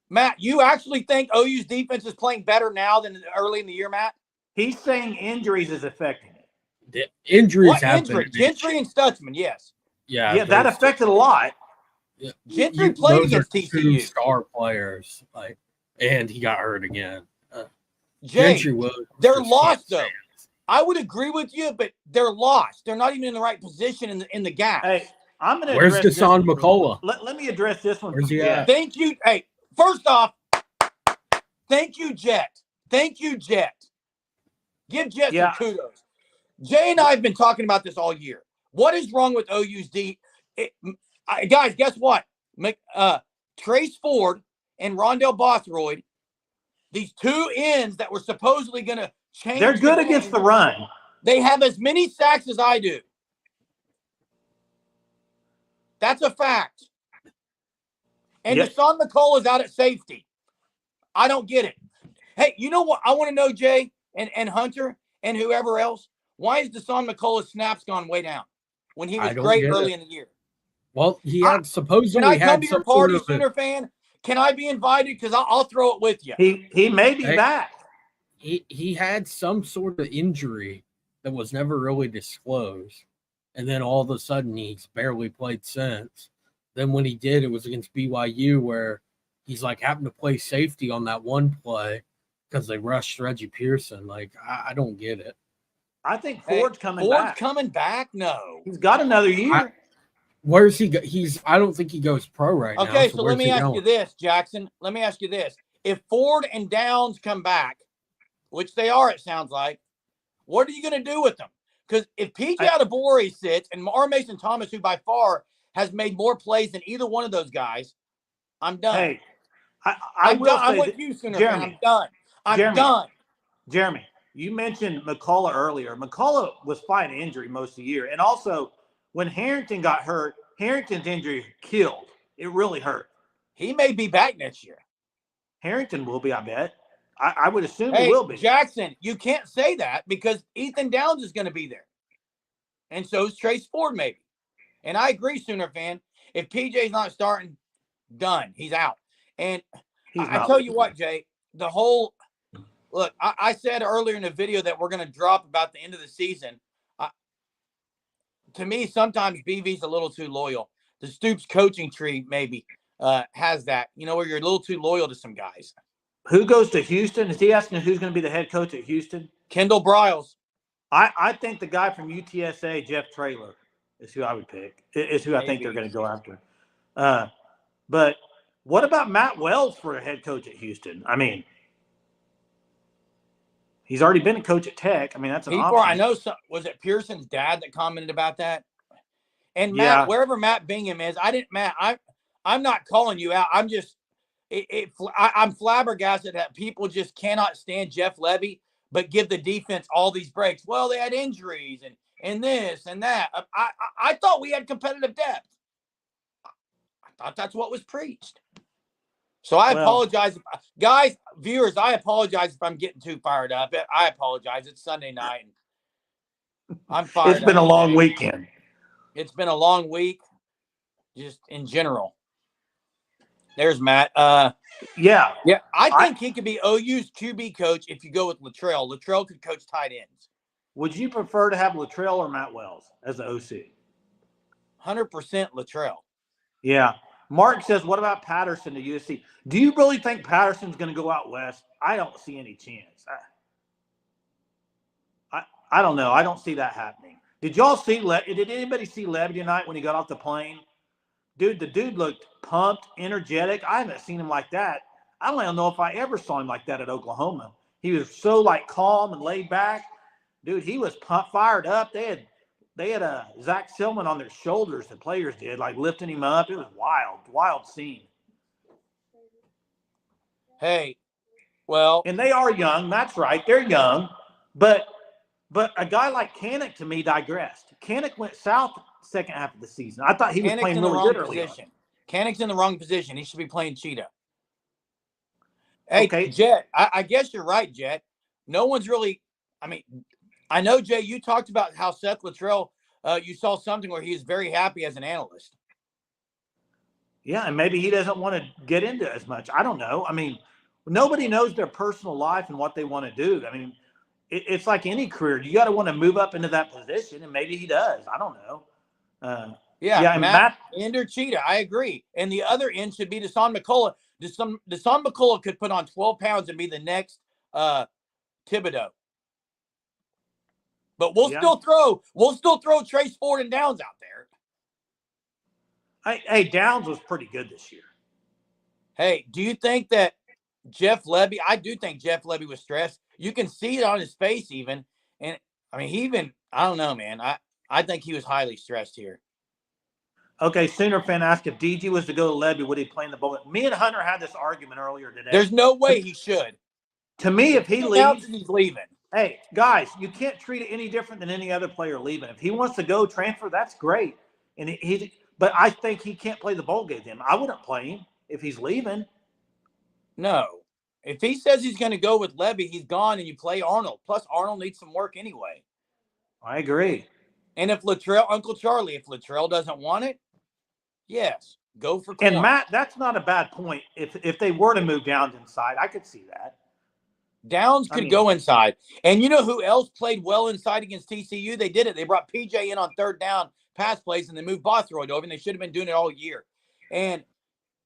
Matt, you actually think OU's defense is playing better now than early in the year, Matt? He's saying injuries is affecting it. The injuries have been. Gentry and Stutzman, yes. Yeah, that affected a lot. Yeah. Gentry played against TCU. 2 star players, and he got hurt again. Gentry they're lost though. I would agree with you, but they're lost. They're not even in the right position in the gap. Hey, I'm going to. Where's Deshaun McCullough? Let me address this one. Where's he at? Thank you. Hey, first off, thank you, Jet. Thank you, Jet. Give Jet some kudos. Jay and I have been talking about this all year. What is wrong with OU's D? Guys, guess what? Trace Ford and Rondell Bothroyd, these 2 ends that were supposedly going to change. They're good against the run. They have as many sacks as I do. That's a fact. And Deshaun McCullough is out at safety. I don't get it. Hey, you know what? I want to know, Jay and Hunter and whoever else. Why is Deshaun McCullough's snaps gone way down when he was great early in the year? Well, he had supposedly Can I come had to some your party, sort of Sooner fan? Can I be invited? Because I'll throw it with you. He may be back. he had some sort of injury that was never really disclosed. And then all of a sudden he's barely played since. Then when he did, it was against BYU where he's like having to play safety on that one play because they rushed Reggie Pearson. Like, I don't get it. I think Ford's coming back. Ford's coming back? No. He's got another year. Where's he go? I don't think he goes pro right now. Okay, so let me ask you this, Jackson. Let me ask you this. If Ford and Downs come back, which they are, it sounds like, what are you going to do with them? Because if PJ Adebawore sits and R. Mason Thomas, who by far has made more plays than either one of those guys, I'm done. Hey, I'm with you, Sooner. I'm done. I'm done. Jeremy, you mentioned McCullough earlier. McCullough was fighting injury most of the year. And also, when Harrington got hurt, Harrington's injury killed. It really hurt. He may be back next year. Harrington will be, I bet. I would assume he will be. Jackson, you can't say that because Ethan Downs is going to be there. And so is Trace Ford, maybe. And I agree, Sooner fan. If PJ's not starting, done. He's out. And I tell you what, Jay, the whole – look, I said earlier in the video that we're going to drop about the end of the season. To me, sometimes BV's a little too loyal. The Stoops coaching tree maybe has that, where you're a little too loyal to some guys. Who goes to Houston? Is he asking who's going to be the head coach at Houston? Kendall Briles. I think the guy from UTSA, Jeff Traylor, is who I would pick. Is who I think they're going to go after. But what about Matt Wells for a head coach at Houston? I mean, he's already been a coach at Tech. I mean, that's an option. I know. Was it Pearson's dad that commented about that? And Matt, wherever Matt Bingham is, I'm not calling you out. I'm just, I'm flabbergasted that people just cannot stand Jeff Lebby, but give the defense all these breaks. Well, they had injuries and this and that. I thought we had competitive depth. I thought that's what was preached. So I apologize. Guys, viewers, I apologize if I'm getting too fired up. I apologize. It's Sunday night. I'm fired up. It's been a long weekend. It's been a long week, just in general. There's Matt. Yeah. I think he could be OU's QB coach if you go with Luttrell. Luttrell could coach tight ends. Would you prefer to have Luttrell or Matt Wells as the OC? 100% Luttrell. Yeah. Mark says, what about Patterson to USC? Do you really think Patterson's going to go out west? I don't see any chance. I don't know. I don't see that happening. Did y'all see did anybody see Lebby tonight when he got off the plane? Dude, the dude looked pumped, energetic. I haven't seen him like that. I don't know if I ever saw him like that at Oklahoma. He was so calm and laid back. Dude, he was fired up. They had Zach Silman on their shoulders, the players did, lifting him up. It was wild scene. Hey, well. And they are young. That's right. They're young. But a guy like Kanak, to me, digressed. Kanak went south second half of the season. I thought he was playing really good early. Kanak's in the wrong position. He should be playing Cheetah. Hey, okay. Jet, I guess you're right, Jet. No one's really – I know, Jay, you talked about how Seth Luttrell, you saw something where he is very happy as an analyst. Yeah, and maybe he doesn't want to get into it as much. I don't know. Nobody knows their personal life and what they want to do. It's like any career. You got to want to move up into that position, and maybe he does. I don't know. Matt end or Cheetah. I agree. And the other end should be Deshaun McCullough. Deshaun McCullough could put on 12 pounds and be the next Thibodeau. But we'll still throw Trace Ford and Downs out there. Hey, Downs was pretty good this year. Hey, do you think that Jeff Lebby? I do think Jeff Lebby was stressed. You can see it on his face even. And I don't know, man. I think he was highly stressed here. Okay, Sooner fan asked if DG was to go to Lebby, would he play in the bowl? Me and Hunter had this argument earlier today. There's no way he should. To me, if he leaves, he's leaving. Hey, guys, you can't treat it any different than any other player leaving. If he wants to go transfer, that's great. And but I think he can't play the bowl game. I wouldn't play him if he's leaving. No. If he says he's going to go with Lebby, he's gone, and you play Arnold. Plus, Arnold needs some work anyway. I agree. And if Uncle Charlie, if Luttrell doesn't want it, yes, go for Corn. And Matt, that's not a bad point. If they were to move down inside, I could see that. Downs I could mean, go inside. And you know who else played well inside against TCU? They did it. They brought PJ in on third down pass plays, and they moved Bothroyd over, and they should have been doing it all year. And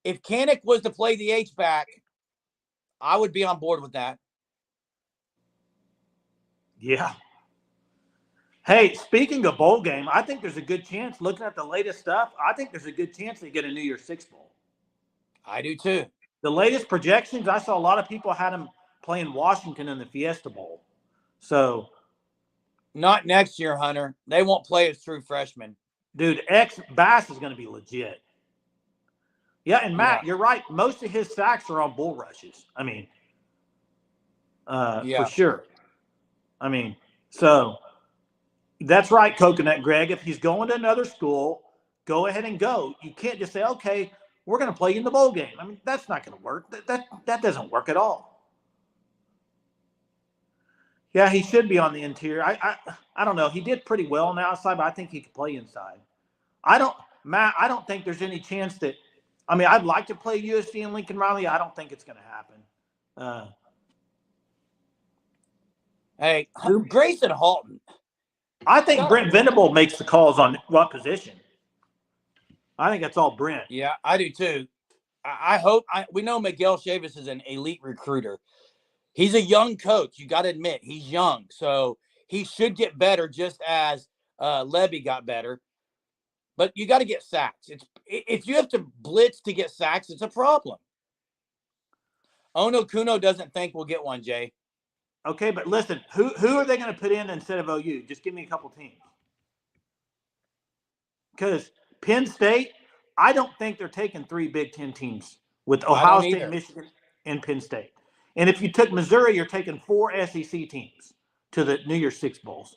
if Kanik was to play the H-back, I would be on board with that. Yeah. Hey, speaking of bowl game, I think there's a good chance, looking at the latest stuff, I think there's a good chance they get a New Year's Six bowl. I do too. The latest projections, I saw a lot of people had them playing Washington in the Fiesta Bowl. So, not next year, Hunter. They won't play as true freshmen. Dude, Bass is going to be legit. Yeah, and Matt, You're right. Most of his sacks are on bull rushes. I mean, for sure. I mean, so that's right, Coconut Greg. If he's going to another school, go ahead and go. You can't just say, okay, we're going to play you in the bowl game. I mean, that's not going to work. That doesn't work at all. Yeah, he should be on the interior. I don't know. He did pretty well on the outside, but I think he could play inside. I don't think there's any chance that – I mean, I'd like to play USC and Lincoln Riley. I don't think it's going to happen. Hey, Grayson Halton. I think Brent Venable makes the calls on what position. I think that's all Brent. Yeah, I do too. I hope we know Miguel Chavis is an elite recruiter. He's a young coach. You got to admit, he's young. So he should get better just as Levy got better. But you got to get sacks. If you have to blitz to get sacks, it's a problem. Ono Kuno doesn't think we'll get one, Jay. Okay, but listen, who are they going to put in instead of OU? Just give me a couple teams. Because Penn State, I don't think they're taking 3 Big Ten teams with Ohio State, Michigan, and Penn State. And if you took Missouri, you're taking 4 SEC teams to the New Year's Six Bowls,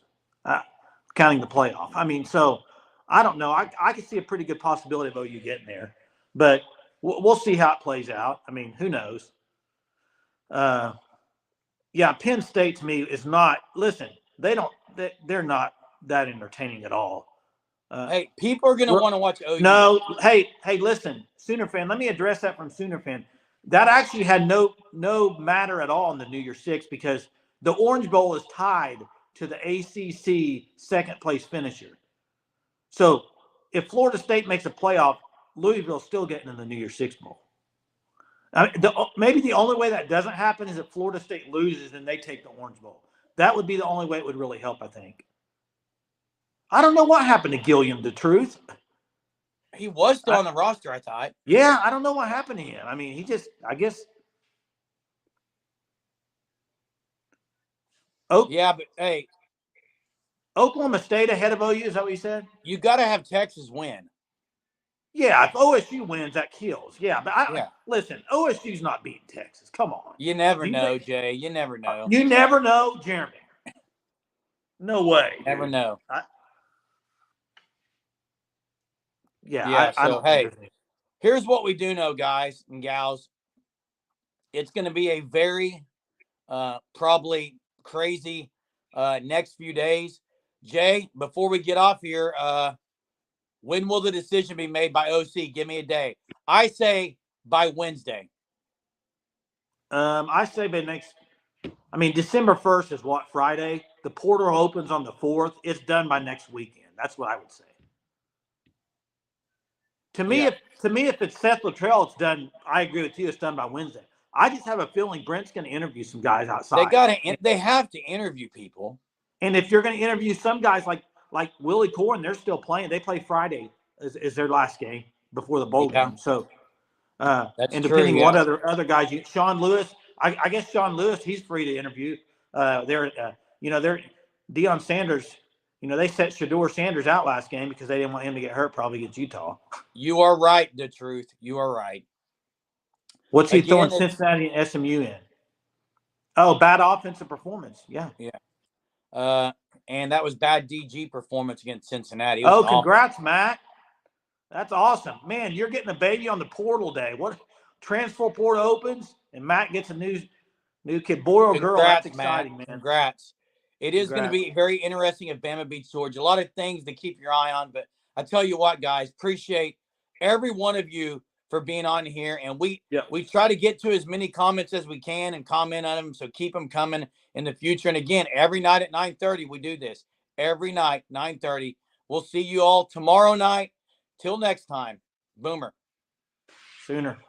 counting the playoff. I mean, so I don't know. I could see a pretty good possibility of OU getting there. But we'll see how it plays out. I mean, who knows? Yeah, Penn State to me is not – listen, they're not that entertaining at all. Hey, people are going to want to watch OU. No, hey, listen, Sooner fan, let me address that from Sooner fan. That actually had no matter at all in the New Year's Six because the Orange Bowl is tied to the ACC second-place finisher. So if Florida State makes a playoff, Louisville's still getting in the New Year's Six Bowl. I mean, maybe the only way that doesn't happen is if Florida State loses and they take the Orange Bowl. That would be the only way it would really help, I think. I don't know what happened to Gilliam, the truth. He was still on the roster, I thought. Yeah, I don't know what happened to him. I mean, he just, I guess. Oh, yeah, but hey. Oklahoma State ahead of OU, is that what you said? You got to have Texas win. Yeah, if OSU wins, that kills. Yeah, but listen, OSU's not beating Texas. Come on. You never know, Jay. You never know. You never know, Jeremy. No way. Never know. I don't. Hey, here's what we do know, guys and gals. It's going to be a very probably crazy next few days. Jay, before we get off here, when will the decision be made by OC? Give me a day. I say by Wednesday. I say by next. I mean, December 1st is what, Friday? The portal opens on the 4th. It's done by next weekend. That's what I would say. To me, if it's Seth Luttrell, it's done. I agree with you. It's done by Wednesday. I just have a feeling Brent's going to interview some guys outside. They have to interview people. And if you're going to interview some guys like Willie Corn, they're still playing. They play Friday is their last game before the bowl game. So, that's and depending true, what other guys, Sean Lewis, I guess Sean Lewis, he's free to interview. They're Deion Sanders. They set Shedeur Sanders out last game because they didn't want him to get hurt probably against Utah. You are right, the truth. You are right. What's he throwing Cincinnati and SMU in? Oh, bad offensive performance. Yeah. Yeah. And that was bad DG performance against Cincinnati. Oh, congrats, Matt. That's awesome. Man, you're getting a baby on the portal day. What transfer portal opens and Matt gets a new kid, boy or girl. That's exciting, man. Congrats. It is going to be very interesting if Bama beats Georgia. A lot of things to keep your eye on. But I tell you what, guys, appreciate every one of you for being on here. And we Yeah. try to get to as many comments as we can and comment on them. So keep them coming in the future. And again, every night at 9:30, we do this. Every night, 9:30. We'll see you all tomorrow night. Till next time, Boomer. Sooner.